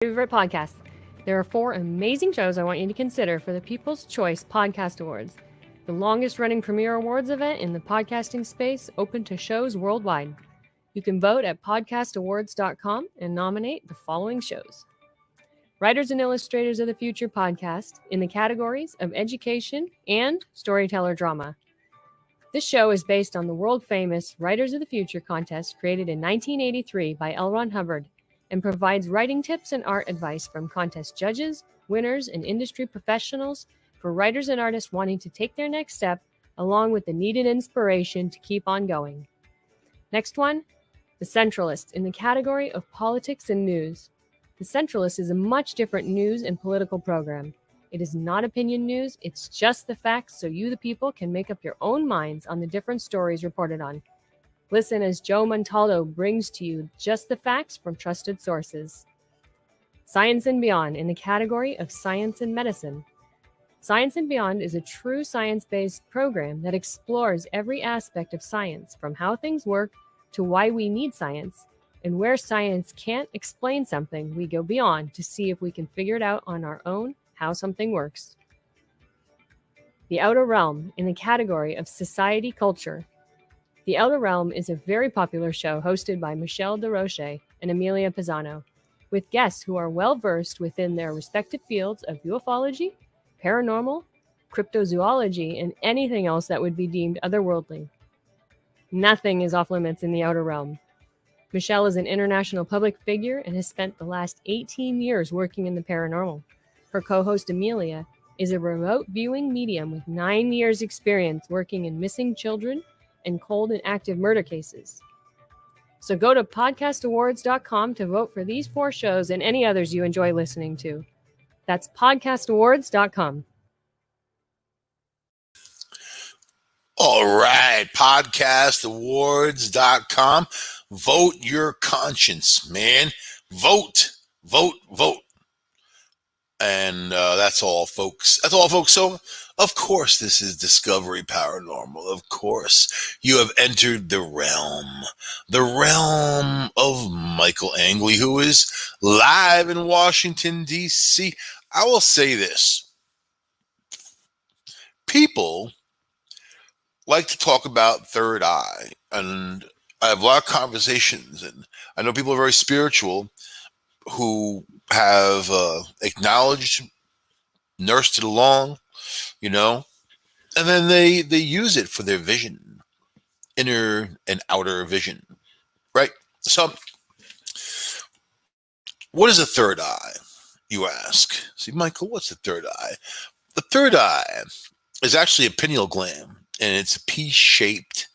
Favorite podcast. There are 4 amazing shows I want you to consider for the People's Choice Podcast Awards, the longest running premier awards event in the podcasting space, open to shows worldwide. You can vote at podcastawards.com and nominate the following shows: Writers and Illustrators of the Future podcast in the categories of education and storyteller drama. This show is based on the world famous Writers of the Future contest created in 1983 by L. Ron Hubbard, and provides writing tips and art advice from contest judges, winners, and industry professionals for writers and artists wanting to take their next step, along with the needed inspiration to keep on going. Next one, The Centralist, in the category of politics and news. The Centralist is a much different news and political program. It is not opinion news, it's just the facts so you, the people, can make up your own minds on the different stories reported on. Listen as Joe Montaldo brings to you just the facts from trusted sources. Science and Beyond, in the category of science and medicine. Science and Beyond is a true science-based program that explores every aspect of science, from how things work to why we need science, and where science can't explain something, we go beyond to see if we can figure it out on our own how something works. The Outer Realm, in the category of society culture. The Outer Realm is a very popular show hosted by Michelle DeRoche and Amelia Pisano, with guests who are well-versed within their respective fields of ufology, paranormal, cryptozoology, and anything else that would be deemed otherworldly. Nothing is off limits in the Outer Realm. Michelle is an international public figure and has spent the last 18 years working in the paranormal. Her co-host Amelia is a remote viewing medium with 9 years experience working in missing children and cold and active murder cases. So go to podcastawards.com to vote for these 4 shows and any others you enjoy listening to. That's podcastawards.com. All right, podcastawards.com. Vote your conscience, man. Vote, vote, vote. And that's all, folks. That's all, folks. So, of course, this is Discovery Paranormal. Of course, you have entered the realm of Michael Angley, who is live in Washington, D.C. I will say this. People like to talk about third eye, and I have a lot of conversations, and I know people are very spiritual who have acknowledged, nursed it along, and then they use it for their vision, inner and outer vision, right? So, what is a third eye, you ask? See, Michael, what's the third eye? The third eye is actually a pineal gland, and it's a pea-sized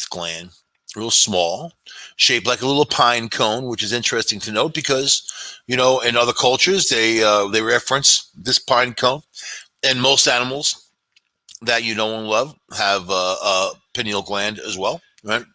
gland, real small, shaped like a little pine cone, which is interesting to note because, in other cultures, they reference this pine cone. And most animals that you know and love have a pineal gland as well, right?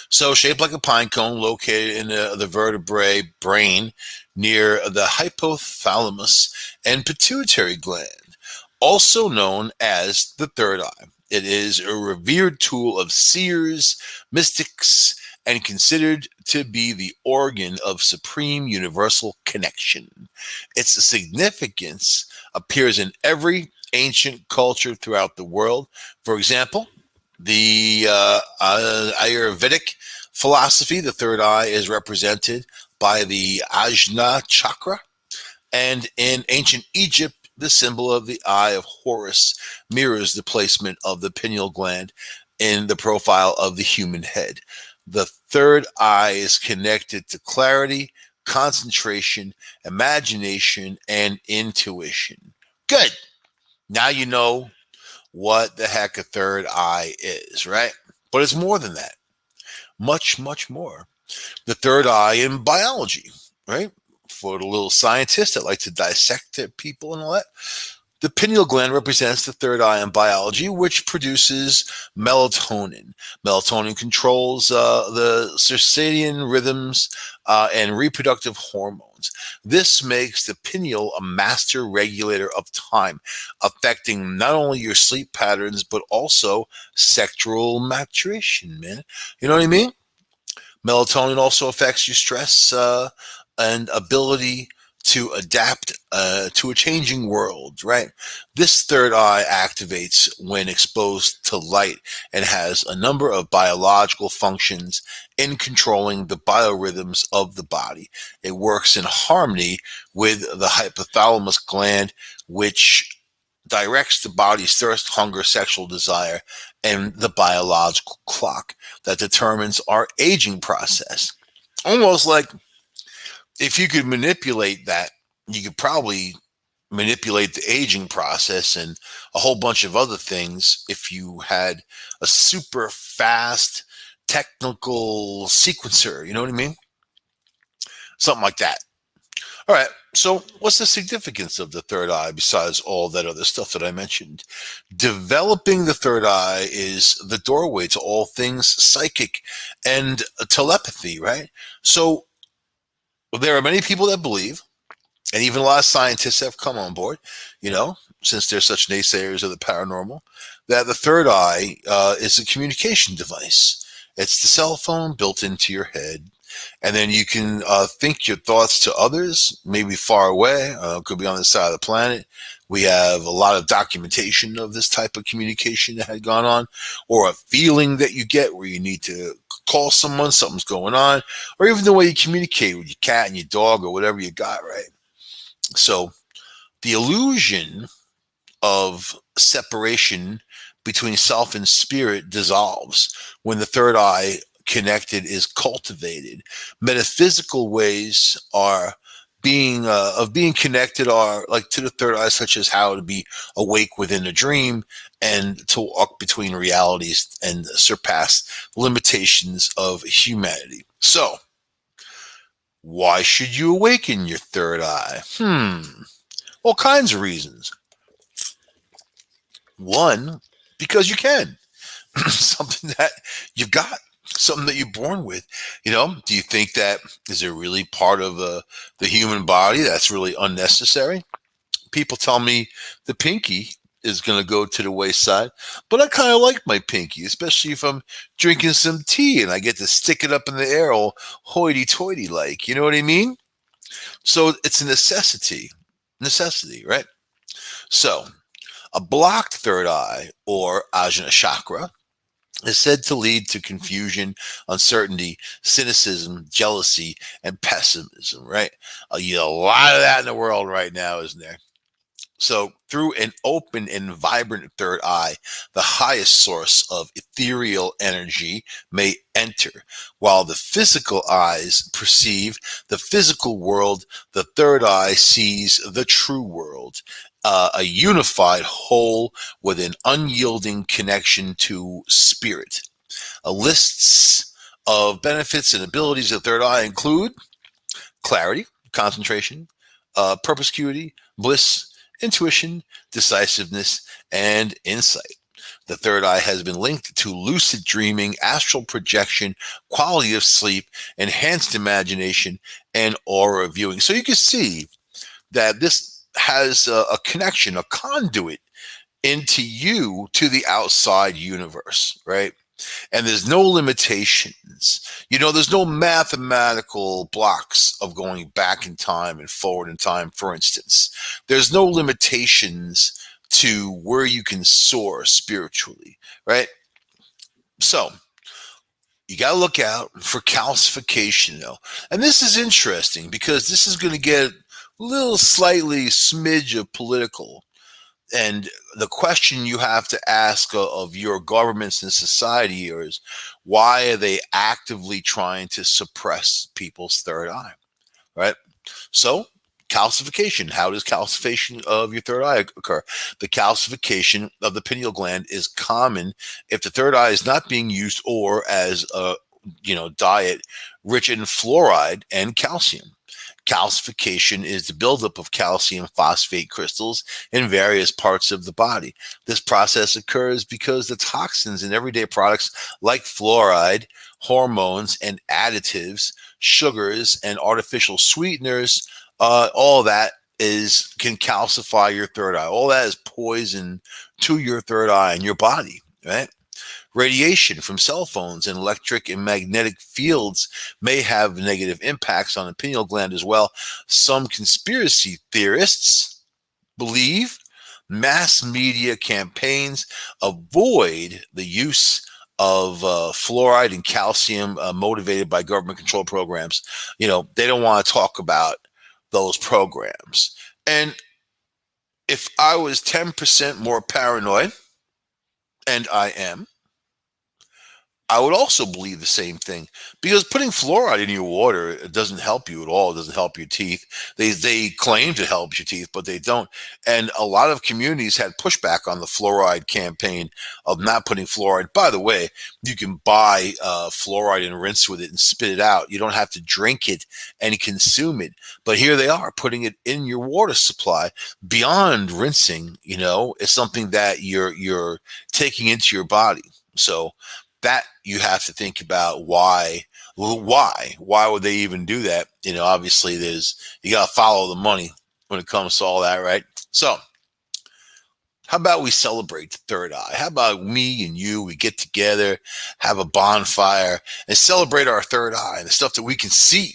So shaped like a pine cone, located in the vertebrate brain near the hypothalamus and pituitary gland, also known as the third eye. It is a revered tool of seers, mystics, and considered to be the organ of supreme universal connection. Its significance appears in every ancient culture throughout the world. For example, the Ayurvedic philosophy, the third eye is represented by the Ajna chakra, and in ancient Egypt, the symbol of the eye of Horus mirrors the placement of the pineal gland in the profile of the human head. The third eye is connected to clarity, concentration, imagination, and intuition. Good. Now you know what the heck a third eye is, right? But it's more than that. Much, much more. The third eye in biology, right? For the little scientists that like to dissect people and all that. The pineal gland represents the third eye in biology, which produces melatonin. Melatonin controls the circadian rhythms and reproductive hormones. This makes the pineal a master regulator of time, affecting not only your sleep patterns, but also sexual maturation, man. You know what I mean? Melatonin also affects your stress and ability to adapt to a changing world, right? This third eye activates when exposed to light and has a number of biological functions in controlling the biorhythms of the body. It works in harmony with the hypothalamus gland, which directs the body's thirst, hunger, sexual desire, and the biological clock that determines our aging process. Almost like if you could manipulate that, you could probably manipulate the aging process and a whole bunch of other things if you had a super fast technical sequencer. You know what I mean? Something like that. All right. So, what's the significance of the third eye besides all that other stuff that I mentioned? Developing the third eye is the doorway to all things psychic and telepathy, right? So, there are many people that believe, and even a lot of scientists have come on board, since they're such naysayers of the paranormal, that the third eye is a communication device. It's the cell phone built into your head. And then you can think your thoughts to others, maybe far away, could be on the side of the planet. We have a lot of documentation of this type of communication that had gone on, or a feeling that you get where you need to call someone, something's going on, or even the way you communicate with your cat and your dog or whatever you got, right? So the illusion of separation between self and spirit dissolves when the third eye connected is cultivated. Metaphysical ways are being connected are like to the third eye, such as how to be awake within a dream and to walk between realities and surpass limitations of humanity. So, why should you awaken your third eye? All kinds of reasons. One, because you can. Something that you've got, something that you're born with. Do you think that is there really part of the human body that's really unnecessary? People tell me the pinky is going to go to the wayside, but I kind of like my pinky, especially if I'm drinking some tea and I get to stick it up in the air all hoity-toity like. You know what I mean? So it's a necessity, right? So a blocked third eye, or ajna chakra, is said to lead to confusion, uncertainty, cynicism, jealousy, and pessimism, right? A lot of that in the world right now, isn't there? So, through an open and vibrant third eye, the highest source of ethereal energy may enter. While the physical eyes perceive the physical world, the third eye sees the true world, a unified whole with an unyielding connection to spirit. Lists of benefits and abilities of third eye include clarity, concentration, perspicuity, bliss, intuition, decisiveness, and insight. The third eye has been linked to lucid dreaming, astral projection, quality of sleep, enhanced imagination, and aura viewing. So you can see that this has a connection, a conduit into you to the outside universe, right? And there's no limitations. There's no mathematical blocks of going back in time and forward in time, for instance. There's no limitations to where you can soar spiritually, right? So you got to look out for calcification, though. And this is interesting because this is going to get a little slightly smidge of political. And the question you have to ask of your governments and society is, why are they actively trying to suppress people's third eye, right? So calcification, how does calcification of your third eye occur? The calcification of the pineal gland is common if the third eye is not being used, or as a diet rich in fluoride and calcium. Calcification is the buildup of calcium phosphate crystals in various parts of the body. This process occurs because the toxins in everyday products like fluoride, hormones, and additives, sugars, and artificial sweeteners, all that can calcify your third eye. All that is poison to your third eye and your body, right? Radiation from cell phones and electric and magnetic fields may have negative impacts on the pineal gland as well. Some conspiracy theorists believe mass media campaigns avoid the use of fluoride and calcium motivated by government control programs. They don't want to talk about those programs. And if I was 10% more paranoid, and I am, I would also believe the same thing, because putting fluoride in your water, it doesn't help you at all. It doesn't help your teeth. They claim to help your teeth, but they don't. And a lot of communities had pushback on the fluoride campaign of not putting fluoride. By the way, you can buy fluoride and rinse with it and spit it out. You don't have to drink it and consume it. But here they are putting it in your water supply. Beyond rinsing, it's something that you're taking into your body. So that you have to think about why would they even do that? Obviously you got to follow the money when it comes to all that, right? So how about we celebrate the third eye? How about me and you, we get together, have a bonfire, and celebrate our third eye and the stuff that we can see,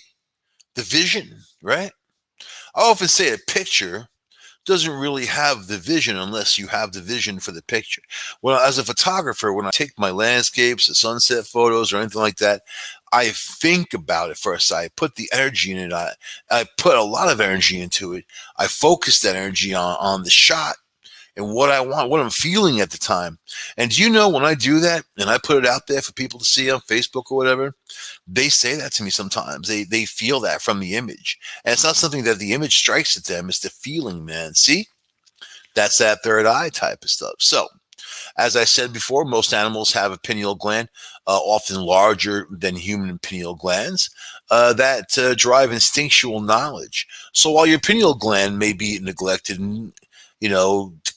the vision, right? I often say a picture doesn't really have the vision unless you have the vision for the picture. Well, as a photographer, when I take my landscapes, the sunset photos, or anything like that, I think about it first. I put the energy in it. I put a lot of energy into it. I focus that energy on the shot and what I want, what I'm feeling at the time. And do you know, when I do that and I put it out there for people to see on Facebook or whatever, they say that to me sometimes. They feel that from the image. And it's not something that the image strikes at them. It's the feeling, man. See? That's that third eye type of stuff. So, as I said before, most animals have a pineal gland, often larger than human pineal glands, that drive instinctual knowledge. So while your pineal gland may be neglected and,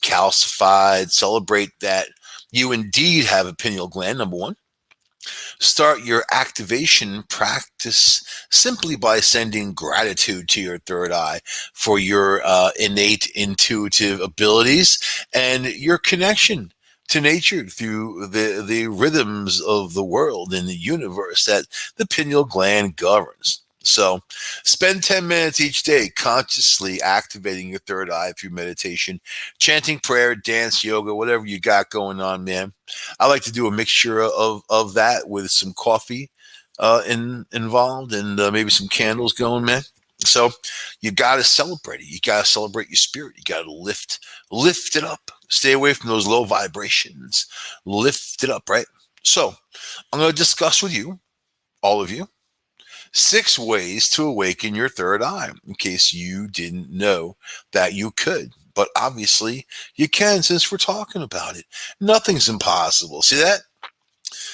calcified, celebrate that you indeed have a pineal gland, number one. Start your activation practice simply by sending gratitude to your third eye for your innate intuitive abilities and your connection to nature through the rhythms of the world and the universe that the pineal gland governs. So spend 10 minutes each day consciously activating your third eye through meditation, chanting prayer, dance, yoga, whatever you got going on, man. I like to do a mixture of that with some coffee involved and maybe some candles going, man. So you got to celebrate it. You got to celebrate your spirit. You got to lift it up. Stay away from those low vibrations. Lift it up, right? So I'm going to discuss with you, all of you, 6 ways to awaken your third eye, in case you didn't know that you could. But obviously you can, since we're talking about it. Nothing's impossible. See that?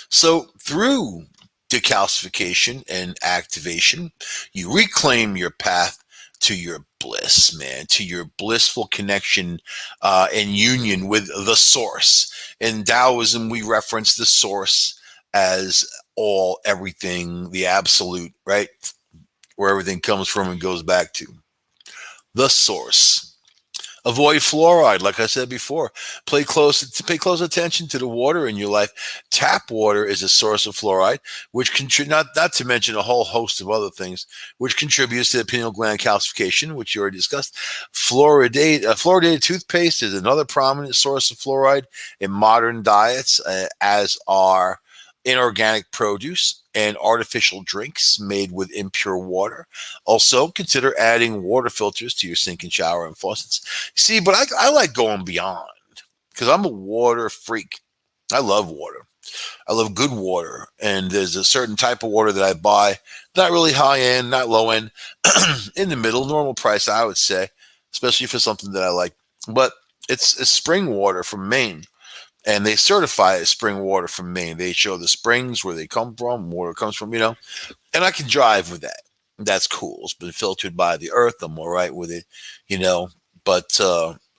So through decalcification and activation, you reclaim your path to your bliss, man, to your blissful connection and union with the source. In Taoism, we reference the source as all, everything, the absolute, right? Where everything comes from and goes back to. The source. Avoid fluoride, like I said before. Pay close attention to the water in your life. Tap water is a source of fluoride, which not to mention a whole host of other things, which contributes to the pineal gland calcification, which you already discussed. Fluoridated toothpaste is another prominent source of fluoride in modern diets, as are inorganic produce and artificial drinks made with impure water. Also, consider adding water filters to your sink and shower and faucets. See, but I like going beyond, because I'm a water freak. I love water. I love good water. And there's a certain type of water that I buy, not really high end, not low end, in the middle, normal price, I would say, especially for something that I like. But it's spring water from Maine. And they certify it as spring water from Maine. They show the springs where they come from, where it comes from, and I can drive with that. That's cool. It's been filtered by the earth. I'm all right with it, But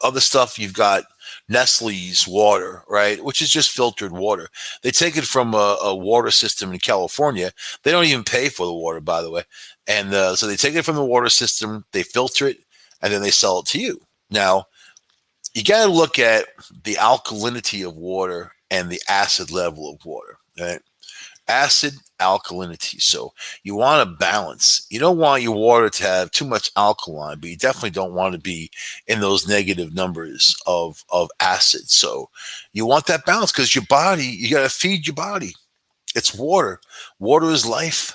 other stuff, you've got Nestle's water, right, which is just filtered water. They take it from a water system in California. They don't even pay for the water, by the way. And so they take it from the water system, they filter it, and then they sell it to you. Now, you got to look at the alkalinity of water and the acid level of water. Right? Acid, alkalinity. So you want a balance. You don't want your water to have too much alkaline, but you definitely don't want to be in those negative numbers of acid. So you want that balance because your body, you got to feed your body. It's water. Water is life.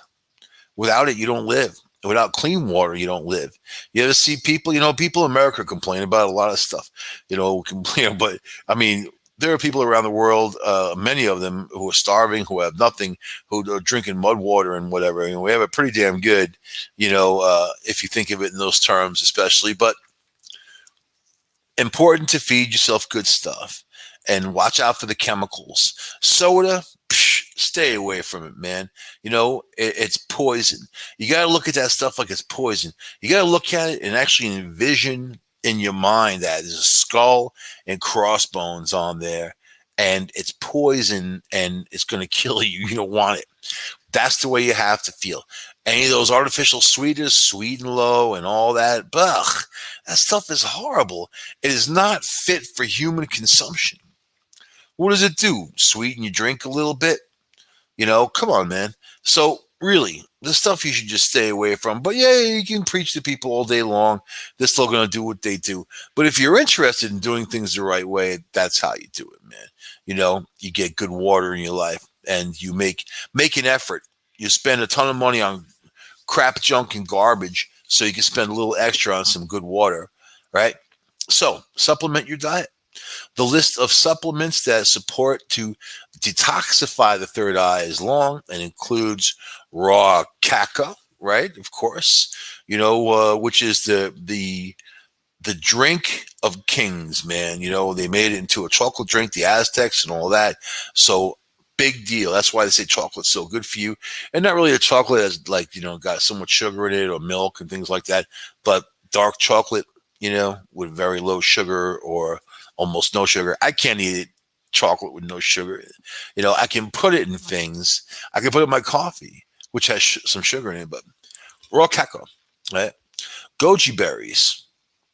Without it, you don't live. Without clean water, you don't live. You ever see people, people in America complain about a lot of stuff, complain, but I mean, there are people around the world, many of them who are starving, who have nothing, who are drinking mud water and whatever. We have it pretty damn good, if you think of it in those terms, especially. But important to feed yourself good stuff and watch out for the chemicals. Soda, stay away from it, man. It's poison. You got to look at that stuff like it's poison. You got to look at it and actually envision in your mind that there's a skull and crossbones on there and it's poison and it's going to kill you. You don't want it. That's the way you have to feel. Any of those artificial sweeteners, sweet and low and all that, that stuff is horrible. It is not fit for human consumption. What does it do? Sweeten your drink a little bit? Come on, man. So really, the stuff you should just stay away from. But yeah, you can preach to people all day long. They're still going to do what they do. But if you're interested in doing things the right way, that's how you do it, man. You get good water in your life and you make an effort. You spend a ton of money on crap, junk, and garbage so you can spend a little extra on some good water, right? So supplement your diet. The list of supplements that support to detoxify the third eye is long and includes raw caca, right? Of course, which is the drink of kings, man. They made it into a chocolate drink, the Aztecs and all that. So big deal. That's why they say chocolate's so good for you. And not really a chocolate that's got so much sugar in it or milk and things like that, but dark chocolate, with very low sugar or almost no sugar. I can't eat chocolate with no sugar. I can put it in things. I can put it in my coffee, which has some sugar in it, but raw cacao, right? Goji berries,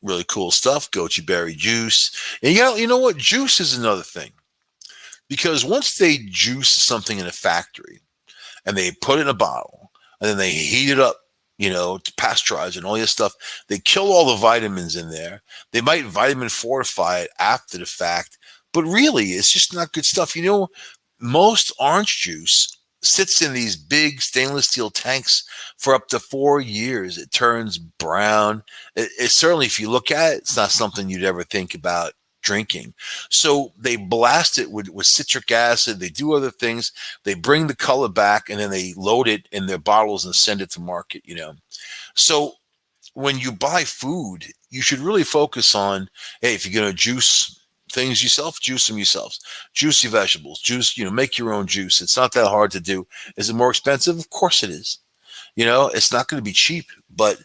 really cool stuff. Goji berry juice. And you know what? Juice is another thing. Because once they juice something in a factory and they put it in a bottle and then they heat it up, to pasteurize and all this stuff, they kill all the vitamins in there. They might vitamin fortify it after the fact, but really it's just not good stuff. Most orange juice sits in these big stainless steel tanks for up to 4 years. It turns brown. It certainly, if you look at it, it's not something you'd ever think about drinking. So they blast it with citric acid. They do other things. They bring the color back and then they load it in their bottles and send it to market, So when you buy food, you should really focus on, hey, if you're going to juice things yourself, juice them yourselves. Juice your vegetables. Juice, make your own juice. It's not that hard to do. Is it more expensive? Of course it is. It's not going to be cheap, but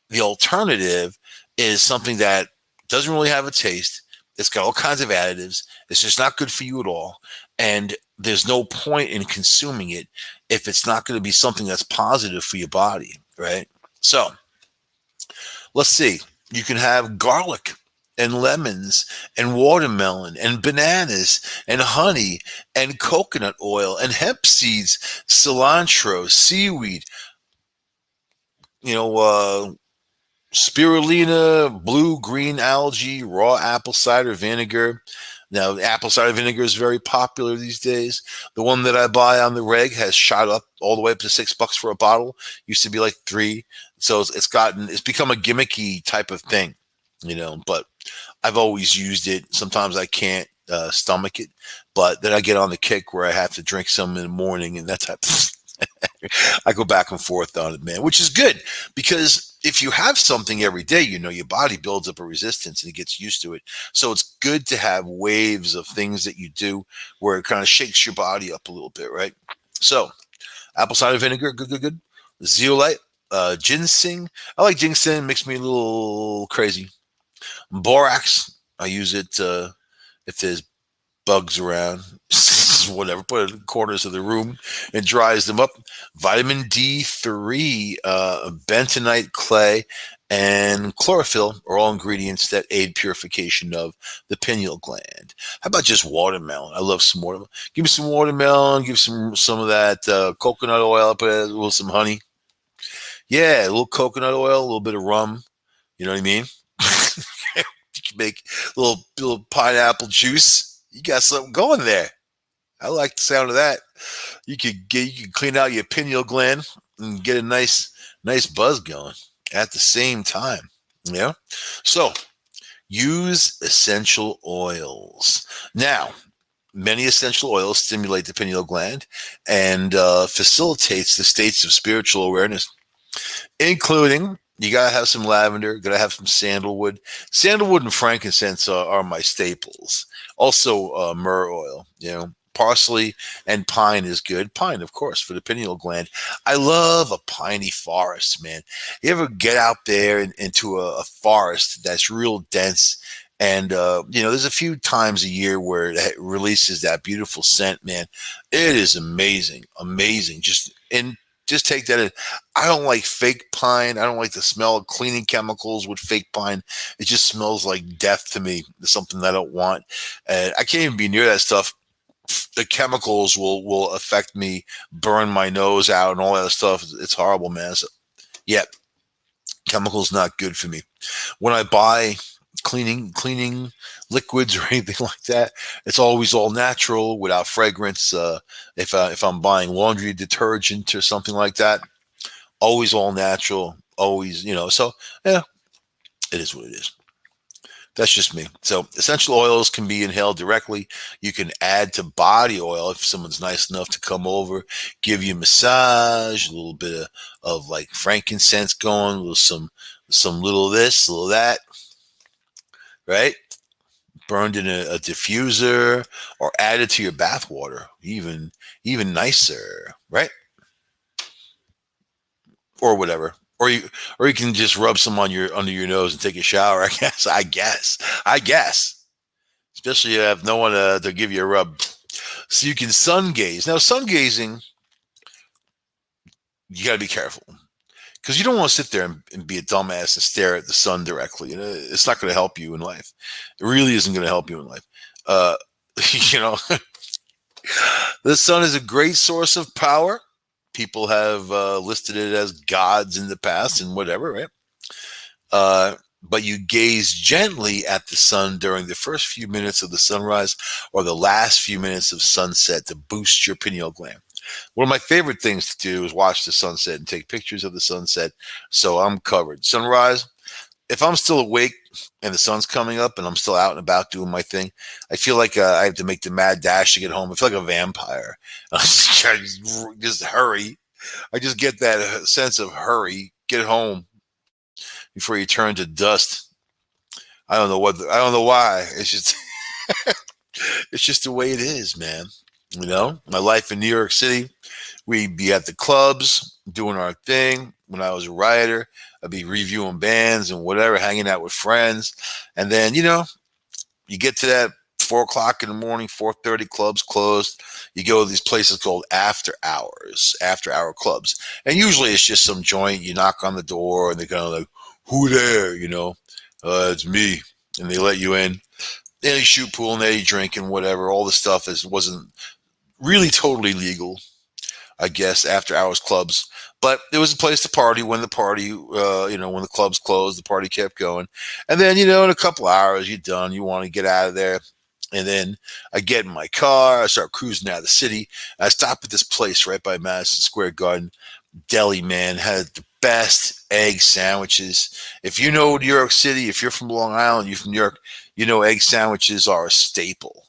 the alternative is something that doesn't really have a taste. It's got all kinds of additives. It's just not good for you at all. And there's no point in consuming it if it's not going to be something that's positive for your body, right? So let's see. You can have garlic and lemons and watermelon and bananas and honey and coconut oil and hemp seeds, cilantro, seaweed, spirulina, blue-green algae, raw apple cider vinegar. Now, apple cider vinegar is very popular these days. The one that I buy on the reg has shot up all the way up to $6 for a bottle. Used to be like $3. So it's become a gimmicky type of thing, but I've always used it. Sometimes I can't stomach it, but then I get on the kick where I have to drink some in the morning and that type of I go back and forth on it, man, which is good because if you have something every day, your body builds up a resistance and it gets used to it. So it's good to have waves of things that you do where it kind of shakes your body up a little bit, right? So apple cider vinegar, good. Zeolite, ginseng. I like ginseng, makes me a little crazy. Borax, I use it if there's bugs around, whatever, put it in corners of the room and dries them up. Vitamin D3, bentonite clay, and chlorophyll are all ingredients that aid purification of the pineal gland. How about just watermelon? I love some watermelon. Give me some watermelon. Give some of that coconut oil. Put a little some honey. Yeah, a little coconut oil, a little bit of rum. You know what I mean? You can make a little pineapple juice. You got something going there. I like the sound of that. You could clean out your pineal gland and get a nice buzz going at the same time. Yeah. So use essential oils. Now, many essential oils stimulate the pineal gland and facilitates the states of spiritual awareness, including you gotta have some lavender, gotta have some sandalwood. Sandalwood and frankincense are my staples. Also, myrrh oil. Parsley and pine is good. Pine, of course, for the pineal gland. I love a piney forest, man. You ever get out there into a forest that's real dense, and there's a few times a year where it releases that beautiful scent, man. It is amazing, amazing. Just take that in. I don't like fake pine. I don't like the smell of cleaning chemicals with fake pine. It just smells like death to me. It's something I don't want. I can't even be near that stuff. The chemicals will affect me, burn my nose out, and all that stuff. It's horrible, man. So, yeah, chemicals not good for me. When I buy cleaning liquids or anything like that, it's always all natural, without fragrance. If I'm buying laundry detergent or something like that, always all natural. Always, So yeah, it is what it is. That's just me. So essential oils can be inhaled directly. You can add to body oil if someone's nice enough to come over, give you a massage, a little bit of like frankincense going, with some little of this, little of that, right? Burned in a diffuser, or added to your bath water, even nicer, right? Or whatever. Or you can just rub some on under your nose and take a shower. I guess. Especially if you have no one to give you a rub. So you can sun gaze. Now, sun gazing, you got to be careful, because you don't want to sit there and be a dumbass and stare at the sun directly. It's not going to help you in life. It really isn't going to help you in life. You know, the sun is a great source of power. People have listed it as gods in the past and whatever, right? But you gaze gently at the sun during the first few minutes of the sunrise or the last few minutes of sunset to boost your pineal gland. One of my favorite things to do is watch the sunset and take pictures of the sunset, so I'm covered. Sunrise, if I'm still awake and the sun's coming up and I'm still out and about doing my thing, I feel like I have to make the mad dash to get home. I feel like a vampire. I just hurry. I just get that sense of hurry, get home before you turn to dust. I don't know why. It's just it's just the way it is, man. My life in New York City, we'd be at the clubs doing our thing. When I was a writer, I'd be reviewing bands and whatever, hanging out with friends. And then, you get to that 4:00 in the morning, 4:30, clubs closed. You go to these places called after hour clubs. And usually it's just some joint. You knock on the door and they're kind of like, who there? It's me. And they let you in. Then you shoot pool and they drink and whatever. All the stuff wasn't really totally legal, I guess, after hours clubs. But it was a place to party when when the clubs closed, the party kept going. And then, in a couple hours, you're done. You want to get out of there. And then I get in my car. I start cruising out of the city. I stop at this place right by Madison Square Garden. Deli, man, had the best egg sandwiches. If you know New York City, if you're from Long Island, you're from New York, egg sandwiches are a staple.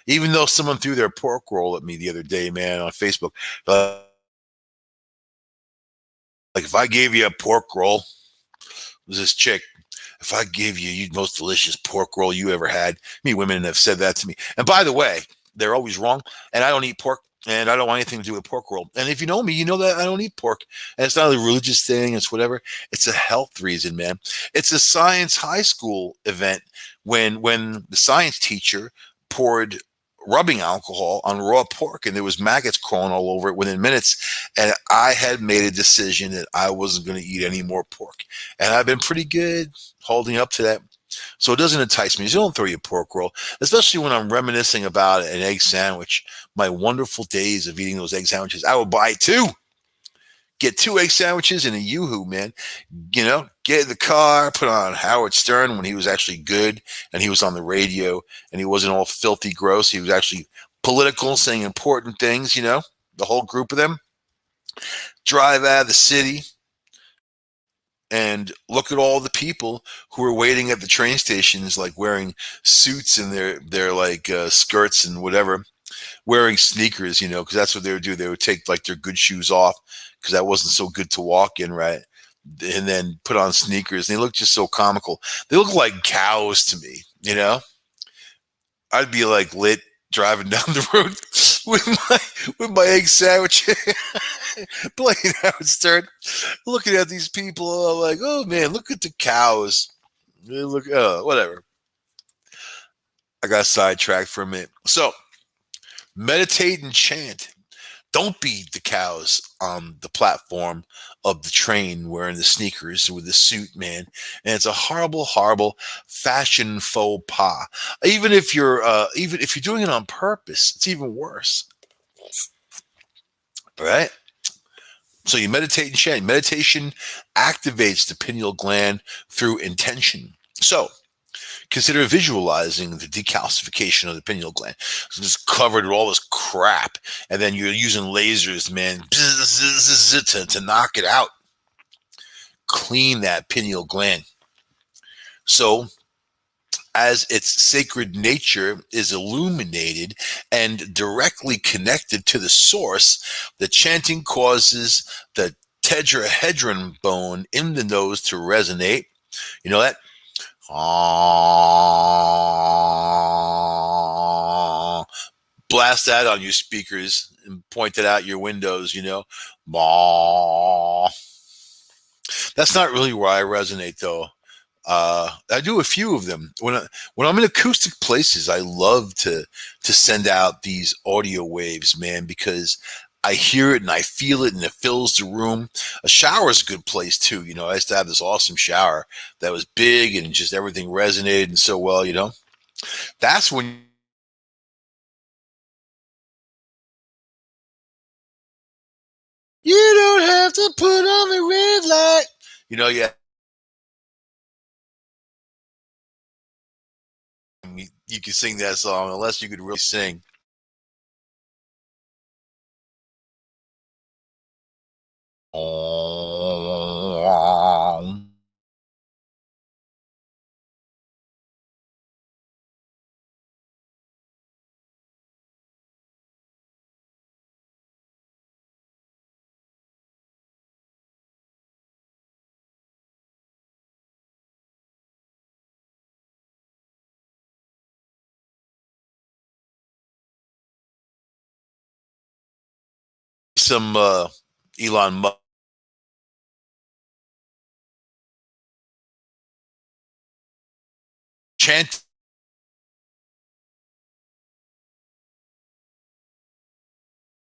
Even though someone threw their pork roll at me the other day, man, on Facebook. Like, if I gave you a pork roll, was this chick, if I gave you the most delicious pork roll you ever had, women have said that to me. And by the way, they're always wrong. And I don't eat pork, and I don't want anything to do with pork roll. And if you know me, you know that I don't eat pork. And it's not a religious thing. It's whatever. It's a health reason, man. It's a science high school event when the science teacher poured rubbing alcohol on raw pork, and there was maggots crawling all over it within minutes. And I had made a decision that I wasn't going to eat any more pork, and I've been pretty good holding up to that. So it doesn't entice me. So don't throw your pork roll, especially when I'm reminiscing about an egg sandwich. My wonderful days of eating those egg sandwiches. I would buy two, get two egg sandwiches and a yoo-hoo, man. Get in the car, put on Howard Stern when he was actually good and he was on the radio and he wasn't all filthy gross. He was actually political, saying important things, the whole group of them. Drive out of the city and look at all the people who are waiting at the train stations, like wearing suits and their like skirts and whatever, wearing sneakers, because that's what they would do. They would take like their good shoes off because that wasn't so good to walk in, right? And then put on sneakers. And they look just so comical. They look like cows to me. I'd be like lit driving down the road with my egg sandwich, playing Howard Stern, looking at these people. I'm like, oh man, look at the cows. They look, whatever. I got sidetracked for a minute. So meditate and chant. Don't be the cows on the platform of the train wearing the sneakers with the suit, man. And it's a horrible, horrible fashion faux pas. Even if you're doing it on purpose, it's even worse. All right. So you meditate and chant. Meditation activates the pineal gland through intention. So consider visualizing the decalcification of the pineal gland. So just covered with all this crap, and then you're using lasers, man, to knock it out. Clean that pineal gland. So as its sacred nature is illuminated and directly connected to the source, the chanting causes the tetrahedron bone in the nose to resonate. You know that? Blast that on your speakers and point it out your windows, That's not really where I resonate, though. I do a few of them when I'm in acoustic places. I love to send out these audio waves, man, because I hear it and I feel it and it fills the room. A shower is a good place too. I used to have this awesome shower that was big and just everything resonated and so well. That's when you don't have to put on the red light. Yeah. You can sing that song unless you could really sing. Some Elon Musk chant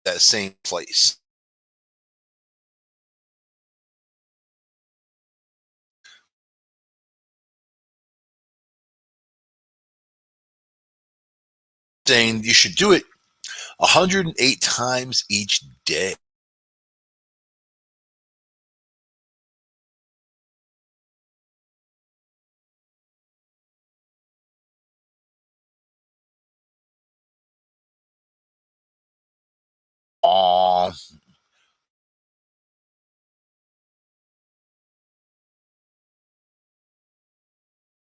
that same place. Saying you should do it 108 times each day. Uh,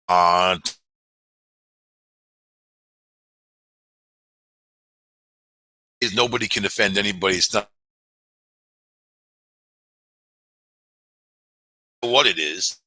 uh, nobody can offend anybody. It's not what it is.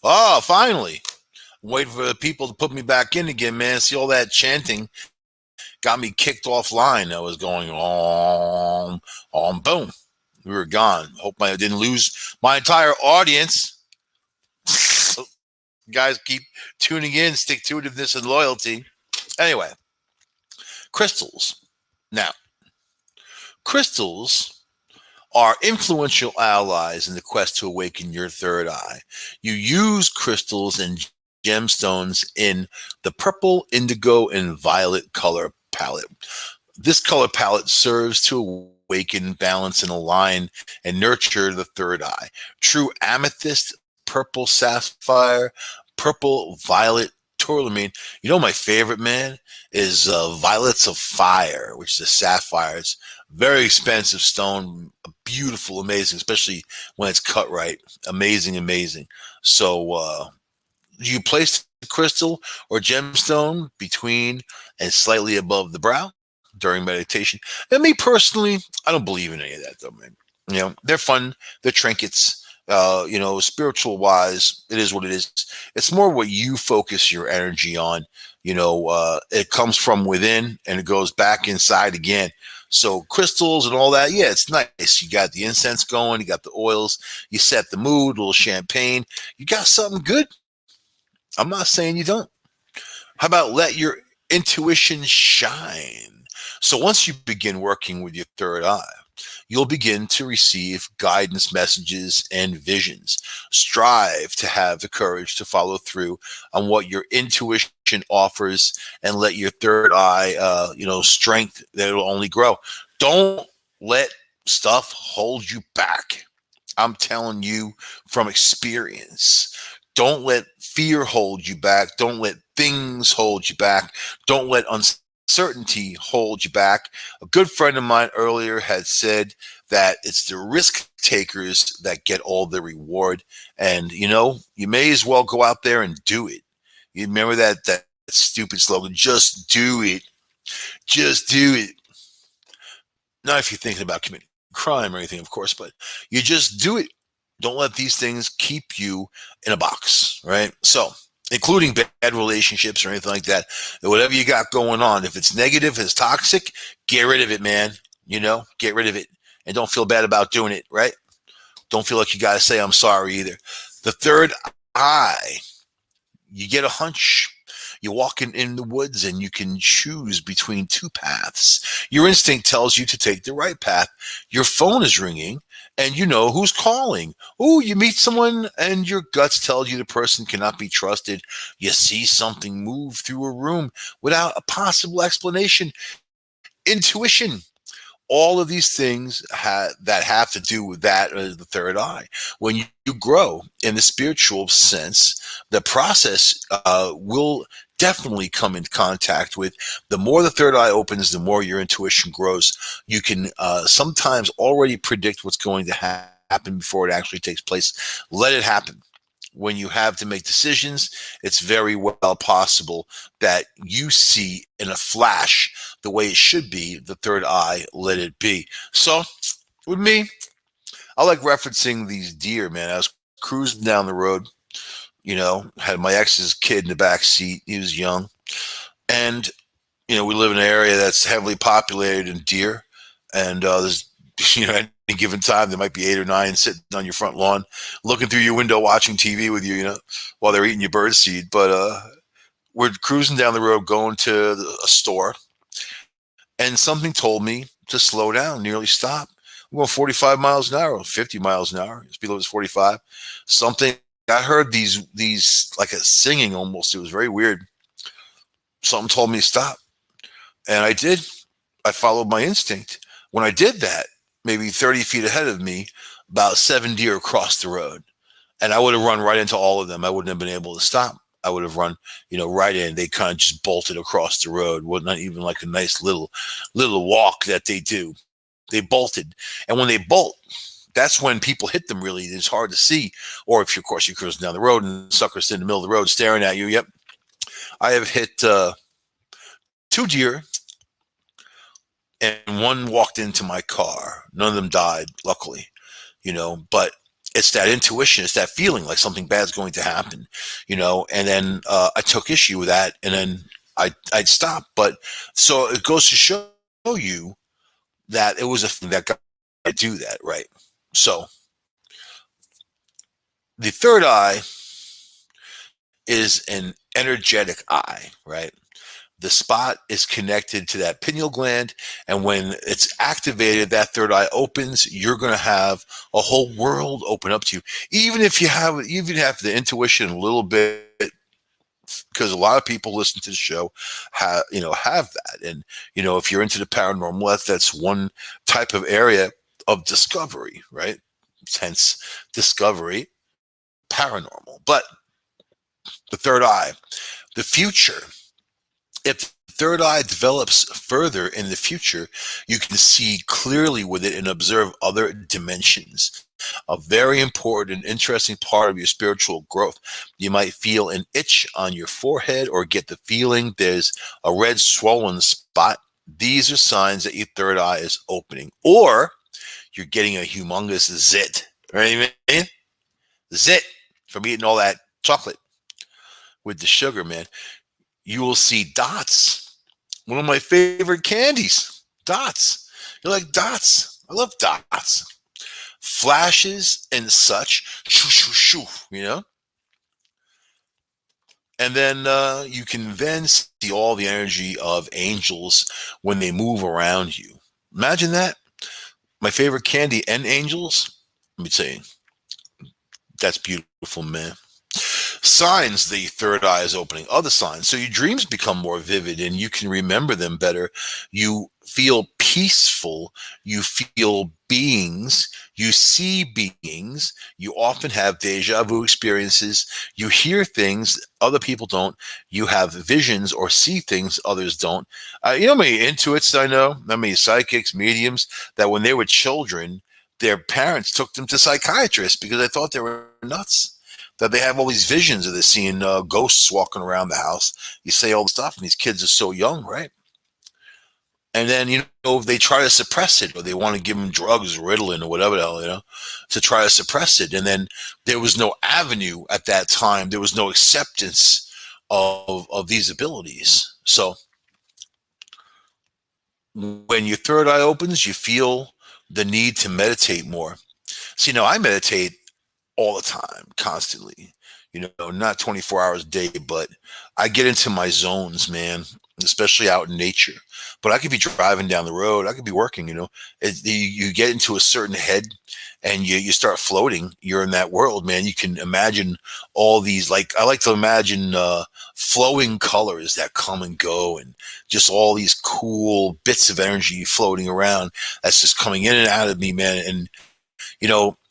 Oh, finally. Waiting for the people to put me back in again, man. See, all that chanting got me kicked offline. I was going on, boom. We were gone. Hope I didn't lose my entire audience. Guys, keep tuning in, stick to itiveness and loyalty. Anyway, crystals. Now, crystals are influential allies in the quest to awaken your third eye. You use crystals and gemstones in the purple, indigo, and violet color palette. This color palette serves to awaken, balance, and align and nurture the third eye. True amethyst, purple sapphire, purple violet tourmaline. You know, my favorite, man, is violets of fire, which is a sapphire. It's very expensive stone, beautiful, amazing, especially when it's cut right. Amazing, amazing. So you place the crystal or gemstone between and slightly above the brow during meditation. And me personally, I don't believe in any of that, though, man. You know, they're fun, they're trinkets. You know, spiritual wise, it is what it is. It's more what you focus your energy on. You know, it comes from within and it goes back inside again. So crystals and all that, yeah, it's nice. You got the incense going, you got the oils, you set the mood, a little champagne. You got something good. I'm not saying you don't. How about let your intuition shine? So once you begin working with your third eye, you'll begin to receive guidance messages and visions. Strive to have the courage to follow through on what your intuition offers and let your third eye, strength that it'll only grow. Don't let stuff hold you back. I'm telling you from experience. Don't let fear hold you back. Don't let things hold you back. Don't let uncertainty hold you back. A good friend of mine earlier had said that it's the risk takers that get all the reward. And, you know, you may as well go out there and do it. You remember that stupid slogan, just do it. Just do it. Not if you're thinking about committing crime or anything, of course, but you just do it. Don't let these things keep you in a box, right? So, including bad relationships or anything like that, whatever you got going on, if it's negative, if it's toxic, get rid of it, man. You know, get rid of it. And don't feel bad about doing it, right? Don't feel like you got to say, I'm sorry either. The third eye, you get a hunch. You're walking in the woods and you can choose between two paths. Your instinct tells you to take the right path. Your phone is ringing and you know who's calling. Oh, you meet someone and your guts tell you the person cannot be trusted. You see something move through a room without a possible explanation. Intuition. All of these things that have to do with that is the third eye. When you grow in the spiritual sense, the process will definitely come in contact with. The more the third eye opens, the more your intuition grows. You can sometimes already predict what's going to happen before it actually takes place. Let it happen. When you have to make decisions, it's very well possible that you see in a flash the way it should be. The third eye, let it be. So with me, I like referencing these deer, man. I was cruising down the road, you know, had my ex's kid in the back seat. He was young. And, you know, we live in an area that's heavily populated in deer. And there's, you know, at any given time, there might be 8 or 9 sitting on your front lawn, looking through your window, watching TV with you, you know, while they're eating your bird seed. But we're cruising down the road, going to a store. And something told me to slow down, nearly stop. I'm going 45 miles an hour, 50 miles an hour. Speed limit is 45. Something, I heard these like a singing almost. It was very weird. Something told me to stop. And I did. I followed my instinct. When I did that, maybe 30 feet ahead of me, about 7 deer crossed the road. And I would have run right into all of them. I wouldn't have been able to stop. I would have run, you know, right in. They kind of just bolted across the road. Well, not even like a nice little walk that they do. They bolted. And when they bolt, that's when people hit them really. It's hard to see. Or if, of course, you're cruising down the road and the sucker's in the middle of the road staring at you. Yep. I have hit 2 deer and one walked into my car. None of them died, luckily, you know, but it's that intuition, it's that feeling like something bad's going to happen, and then I took issue with that, and then I'd stop. But so it goes to show you that it was a thing that got to do that, right? So the third eye is an energetic eye, right? The spot is connected to that pineal gland, and when it's activated, that third eye opens. You're going to have a whole world open up to you, even if you have the intuition a little bit, because a lot of people listen to the show have that. And if you're into the paranormal, that's one type of area of discovery, right? Hence discovery, paranormal. But the third eye, the future. If the third eye develops further in the future, you can see clearly with it and observe other dimensions. A very important and interesting part of your spiritual growth. You might feel an itch on your forehead or get the feeling there's a red swollen spot. These are signs that your third eye is opening. Or you're getting a humongous zit, right? Zit from eating all that chocolate with the sugar, man. You will see dots. One of my favorite candies, dots. You like dots? I love dots. Flashes and such, shoo, shoo, shoo, And then you can then see all the energy of angels when they move around you. Imagine that. My favorite candy and angels. Let me tell you, that's beautiful, man. Signs the third eye is opening, other signs. So your dreams become more vivid and you can remember them better. You feel peaceful. You feel beings. You see beings. You often have deja vu experiences. You hear things other people don't. You have visions or see things others don't. How many intuits I know? How many psychics, mediums that when they were children, their parents took them to psychiatrists because they thought they were nuts. That they have all these visions of they're seeing ghosts walking around the house. You say all the stuff, and these kids are so young, right? And then, they try to suppress it, or they want to give them drugs, Ritalin, or whatever the hell, to try to suppress it. And then there was no avenue at that time. There was no acceptance of these abilities. So when your third eye opens, you feel the need to meditate more. See, I meditate all the time, constantly, not 24 hours a day, but I get into my zones, man, especially out in nature. But I could be driving down the road. I could be working, you get into a certain head and you start floating. You're in that world, man. You can imagine all these, I like to imagine flowing colors that come and go and just all these cool bits of energy floating around. That's just coming in and out of me, man. And,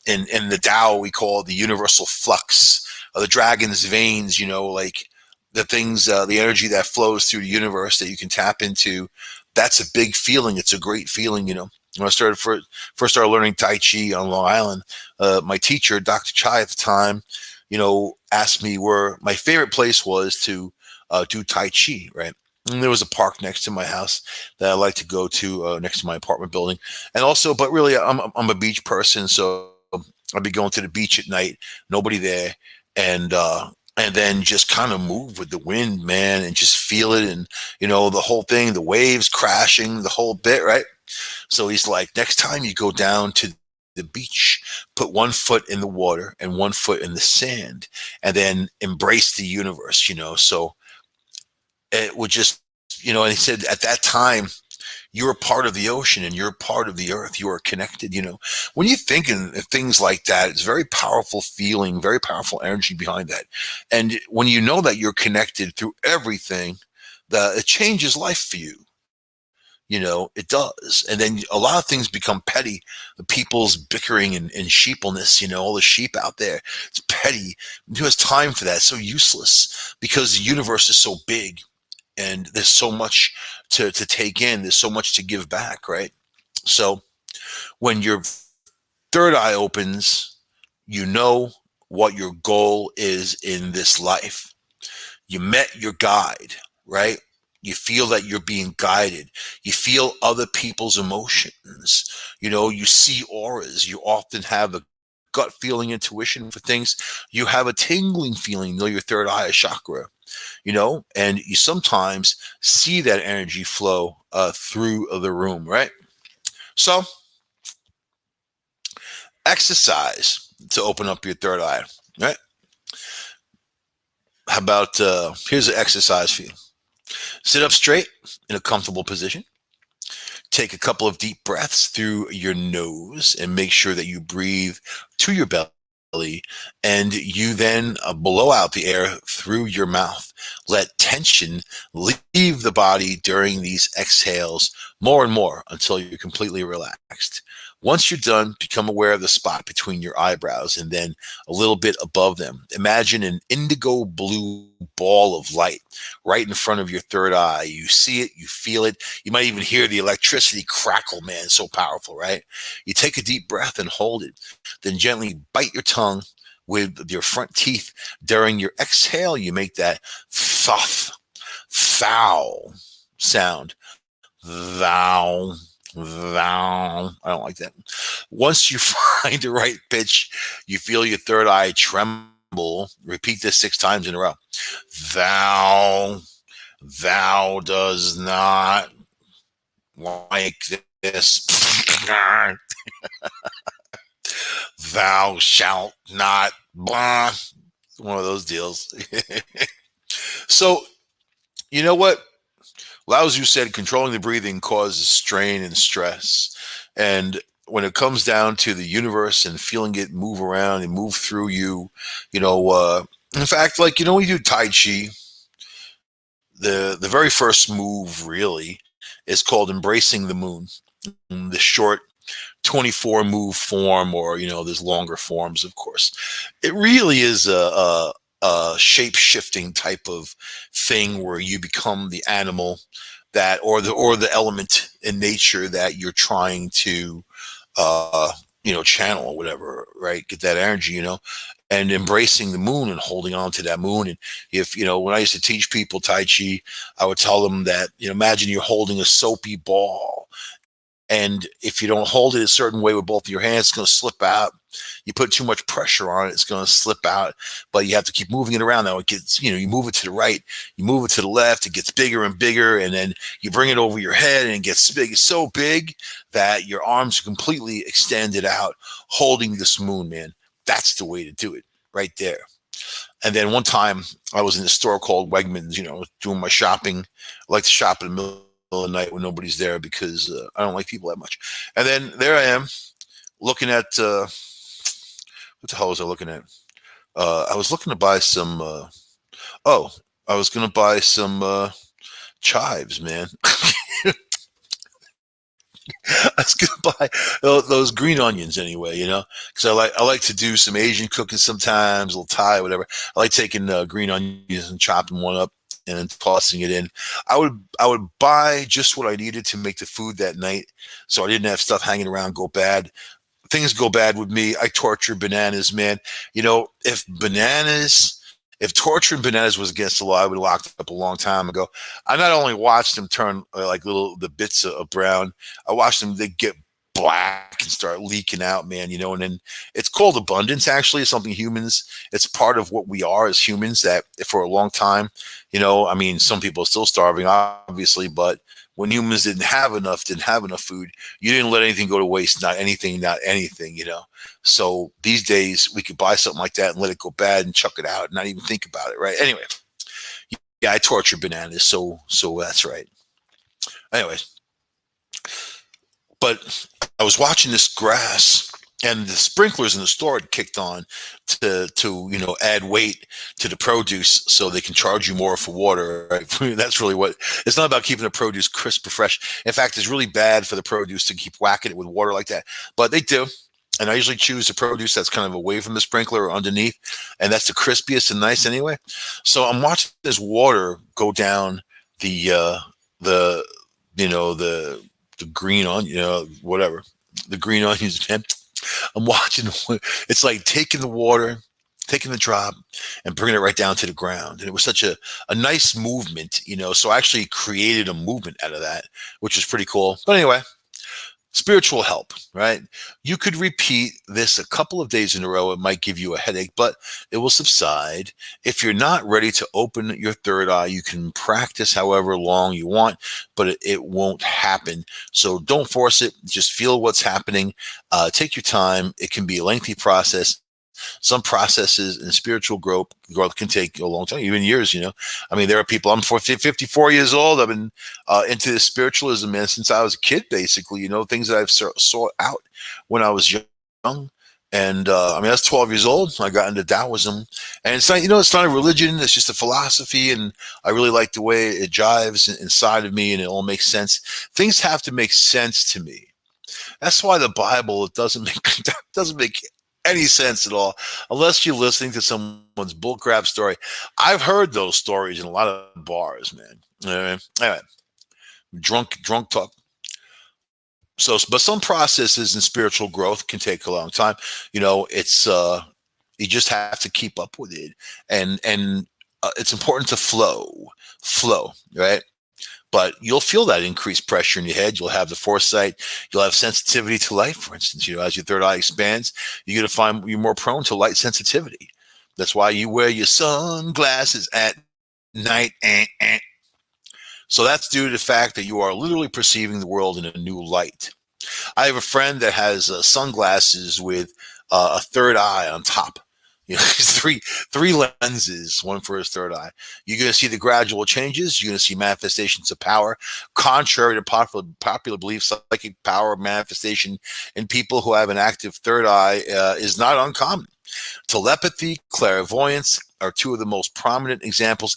in the Tao, we call it the universal flux, the dragon's veins, like the things, the energy that flows through the universe that you can tap into. That's a big feeling. It's a great feeling, When I first started learning Tai Chi on Long Island, my teacher, Dr. Chai at the time, asked me where my favorite place was to do Tai Chi, right? And there was a park next to my house that I like to go to next to my apartment building. And also, but really, I'm a beach person, so I'd be going to the beach at night, nobody there, and then just kind of move with the wind, man, and just feel it, and the whole thing, the waves crashing, the whole bit, right? So he's like, next time you go down to the beach, put one foot in the water and one foot in the sand, and then embrace the universe, So it would just, and he said at that time, you're a part of the ocean and you're a part of the earth. You are connected, When you think in things like that, it's very powerful feeling, very powerful energy behind that. And when you know that you're connected through everything, it changes life for you. It does. And then a lot of things become petty. The people's bickering and sheepleness, all the sheep out there, it's petty. Who has time for that? It's so useless because the universe is so big. And there's so much to take in. There's so much to give back, right? So when your third eye opens, you know what your goal is in this life. You met your guide, right? You feel that you're being guided. You feel other people's emotions. You see auras. You often have a gut feeling, intuition for things. You have a tingling feeling, your third eye chakra, and you sometimes see that energy flow through the room, right? So exercise to open up your third eye, right? How about here's an exercise for you. Sit up straight in a comfortable position. Take a couple of deep breaths through your nose and make sure that you breathe to your belly, and you then blow out the air through your mouth. Let tension leave the body during these exhales more and more until you're completely relaxed. Once you're done, become aware of the spot between your eyebrows and then a little bit above them. Imagine an indigo blue ball of light right in front of your third eye. You see it, you feel it. You might even hear the electricity crackle, man. It's so powerful, right? You take a deep breath and hold it. Then gently bite your tongue with your front teeth. During your exhale, you make that though sound. Thou. I don't like that. Once you find the right pitch, you feel your third eye tremble. Repeat this 6 times in a row. Thou does not like this. Thou shalt not. Blah. One of those deals. So, you know what? Lao Tzu said controlling the breathing causes strain and stress. And when it comes down to the universe and feeling it move around and move through you, in fact, like, when you do Tai Chi, the very first move really is called embracing the moon. The short 24 move form, or, there's longer forms, of course. It really is a shape-shifting type of thing where you become the animal that, or the element in nature that you're trying to channel or whatever, right? Get that energy, and embracing the moon and holding on to that moon. And if, when I used to teach people Tai Chi, I would tell them that, imagine you're holding a soapy ball. And if you don't hold it a certain way with both of your hands, it's going to slip out. You put too much pressure on it, it's going to slip out. But you have to keep moving it around. Now it gets, you move it to the right, you move it to the left, it gets bigger and bigger, and then you bring it over your head and it gets big. It's so big that your arms are completely extended out, holding this moon, man. That's the way to do it, right there. And then one time I was in a store called Wegmans, doing my shopping. I like to shop in the middle of the night when nobody's there because I don't like people that much. And then there I am looking at what the hell was I looking at? I was looking to buy some I was gonna buy some chives, man. I was gonna buy those green onions anyway, because I like to do some Asian cooking sometimes, a little Thai, whatever. I like taking green onions and chopping one up and then tossing it in. I would buy just what I needed to make the food that night, so I didn't have stuff hanging around go bad. Things go bad with me. I torture bananas, man. If torturing bananas was against the law, I would have locked up a long time ago. I not only watched them turn like the bits of brown, I watched them, they get black and start leaking out, man, and then it's called abundance. Actually, it's something it's part of what we are as humans, that for a long time, some people are still starving, obviously, but when humans didn't have enough food, you didn't let anything go to waste, not anything. So these days we could buy something like that and let it go bad and chuck it out and not even think about it, right? Anyway, yeah, I torture bananas, so that's right. Anyway, but I was watching this grass, and the sprinklers in the store had kicked on to add weight to the produce so they can charge you more for water, right? That's really what it's not about, keeping the produce crisp or fresh. In fact, it's really bad for the produce to keep whacking it with water like that, but they do. And I usually choose the produce that's kind of away from the sprinkler or underneath, and that's the crispiest and nice anyway. So I'm watching this water go down the green onion, whatever, the green onions, man. I'm watching. It's like taking the water, taking the drop, and bringing it right down to the ground. And it was such a nice movement, So I actually created a movement out of that, which was pretty cool. But anyway, Spiritual help, right? You could repeat this a couple of days in a row. It might give you a headache, but it will subside. If you're not ready to open your third eye, you can practice however long you want, but it won't happen. So don't force it. Just feel what's happening. Take your time. It can be a lengthy process. Some processes in spiritual growth can take a long time, even years. I mean, there are people. I'm 54 years old. I've been into this spiritualism, man, since I was a kid. Basically, things that I've sought out when I was young. And I mean, I was 12 years old. I got into Taoism, and it's not, it's not a religion. It's just a philosophy, and I really like the way it jives inside of me, and it all makes sense. Things have to make sense to me. That's why the Bible, it doesn't make any sense at all unless you're listening to someone's bullcrap story. I've heard those stories in a lot of bars, man. Anyway, drunk talk. So, but some processes in spiritual growth can take a long time. It's you just have to keep up with it, and it's important to flow, right? But you'll feel that increased pressure in your head. You'll have the foresight. You'll have sensitivity to light, for instance. As your third eye expands, you're going to find you're more prone to light sensitivity. That's why you wear your sunglasses at night. So that's due to the fact that you are literally perceiving the world in a new light. I have a friend that has sunglasses with a third eye on top. Three lenses, one for his third eye. You're going to see the gradual changes. You're going to see manifestations of power. Contrary to popular beliefs, psychic power manifestation in people who have an active third eye is not uncommon. Telepathy, clairvoyance are two of the most prominent examples.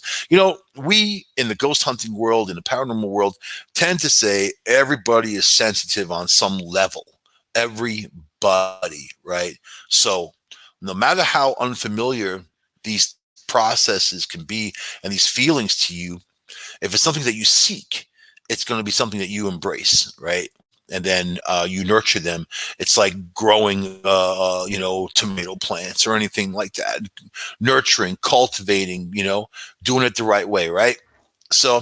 We in the ghost hunting world, in the paranormal world, tend to say everybody is sensitive on some level. Everybody, right? So no matter how unfamiliar these processes can be and these feelings to you, if it's something that you seek, it's going to be something that you embrace, right? And then you nurture them. It's like growing, tomato plants or anything like that. Nurturing, cultivating, doing it the right way, right? So,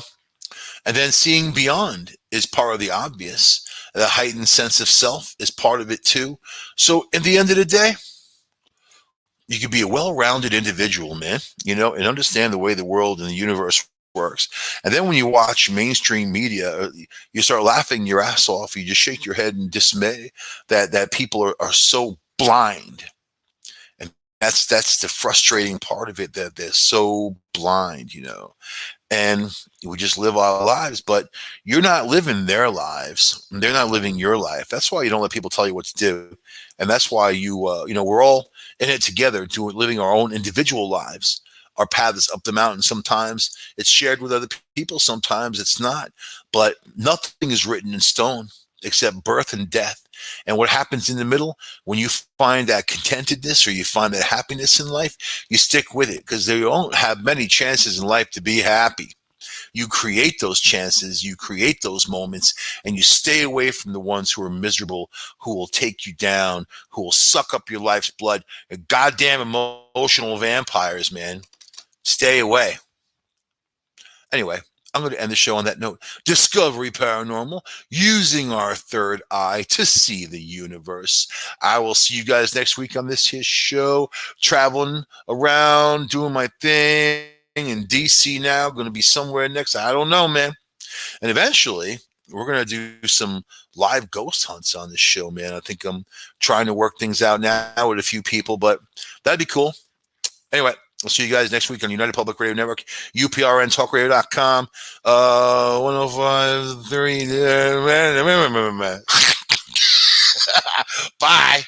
and then seeing beyond is part of the obvious. The heightened sense of self is part of it too. So, in the end of the day, you could be a well-rounded individual, man, and understand the way the world and the universe works. And then when you watch mainstream media, you start laughing your ass off. You just shake your head in dismay that people are so blind. And that's the frustrating part of it, that they're so blind, and we just live our lives, but you're not living their lives. They're not living your life. That's why you don't let people tell you what to do. And that's why we're all in it together, living our own individual lives. Our path is up the mountain. Sometimes it's shared with other people. Sometimes it's not. But nothing is written in stone except birth and death. And what happens in the middle, when you find that contentedness or you find that happiness in life, you stick with it, because you don't have many chances in life to be happy. You create those chances, you create those moments, and you stay away from the ones who are miserable, who will take you down, who will suck up your life's blood. They're goddamn emotional vampires, man. Stay away. Anyway, I'm going to end the show on that note. Discovery Paranormal, using our third eye to see the universe. I will see you guys next week on this here show. Traveling around, doing my thing in DC now. Going to be somewhere next. I don't know, man. And eventually, we're going to do some live ghost hunts on this show, man. I think I'm trying to work things out now with a few people, but that'd be cool. Anyway, I'll see you guys next week on United Public Radio Network, uprntalkradio.com, 105.3. Bye.